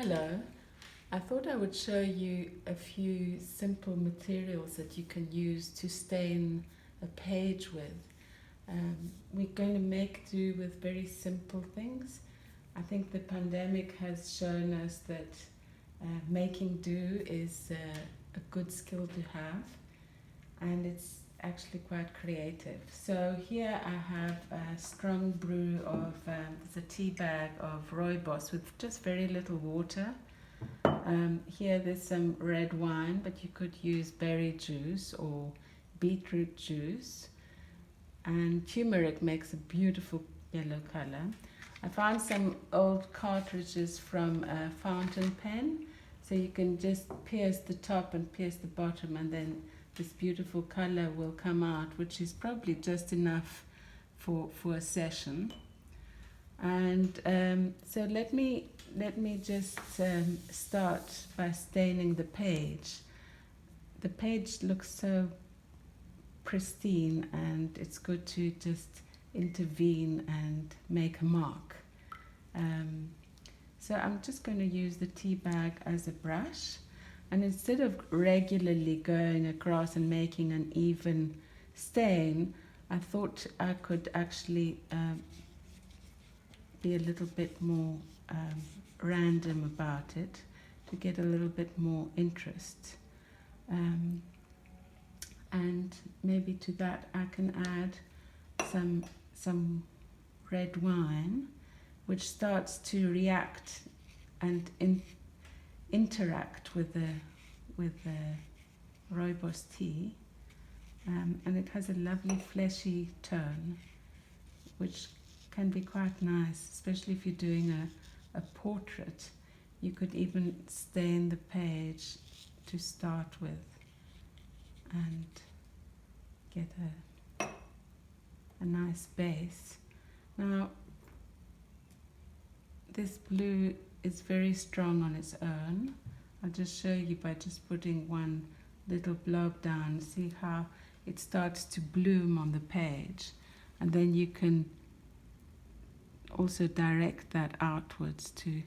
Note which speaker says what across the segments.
Speaker 1: Hello, I thought I would show you a few simple materials that you can use to stain a page with. We're going to make do with very simple things. I think the pandemic has shown us that making do is a good skill to have, and it's actually quite creative. So here I have a strong brew of, it's a tea bag of rooibos with just very little water. Here there's some red wine, but you could use berry juice or beetroot juice. And turmeric makes a beautiful yellow color. I found some old cartridges from a fountain pen, so you can just pierce the top and pierce the bottom, and then this beautiful color will come out, which is probably just enough for a session. And so let me just start by staining the page. The page looks so pristine, and it's good to just intervene and make a mark. So I'm just going to use the tea bag as a brush, and instead of regularly going across and making an even stain, I thought I could actually be a little bit more random about it to get a little bit more interest. And maybe to that I can add some red wine, which starts to react and interact with the rooibos tea, and it has a lovely fleshy tone, which can be quite nice, especially if you're doing a portrait. You could even stain the page to start with and get a nice base. Now, this blue is very strong on its own. I'll just show you by just putting one little blob down. See how it starts to bloom on the page, and then you can also direct that outwards to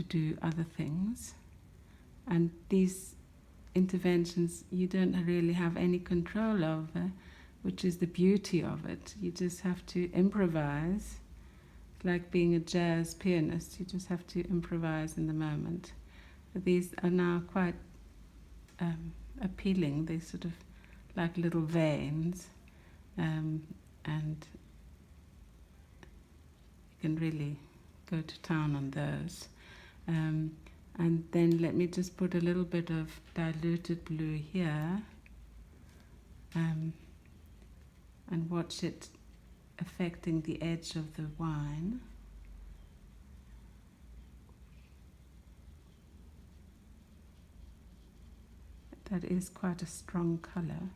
Speaker 1: do other things. And these interventions you don't really have any control over, which is the beauty of it. You just have to improvise. It's like being a jazz pianist. You just have to improvise in the moment. But these are now quite appealing. They're sort of like little veins, and you can really go to town on those. And then let me just put a little bit of diluted blue here, and watch it affecting the edge of the wine. That is quite a strong color,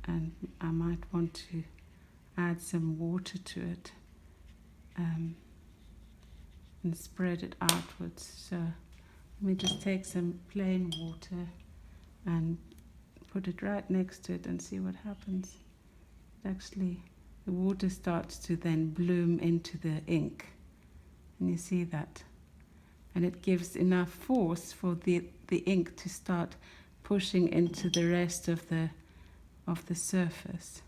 Speaker 1: and I might want to add some water to it and spread it outwards. So let me just take some plain water and put it right next to it and see what happens. Actually, the water starts to then bloom into the ink, and you see that, and it gives enough force for the ink to start pushing into the rest of the surface.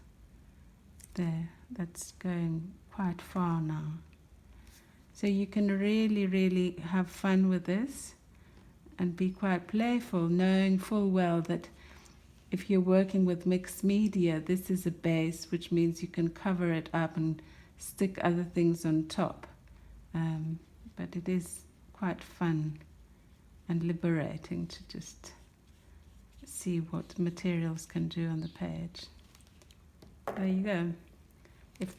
Speaker 1: There, that's going quite far now. So you can really have fun with this and be quite playful, knowing full well that if you're working with mixed media, this is a base, which means you can cover it up and stick other things on top. But it is quite fun and liberating to just see what materials can do on the page. There you go. If this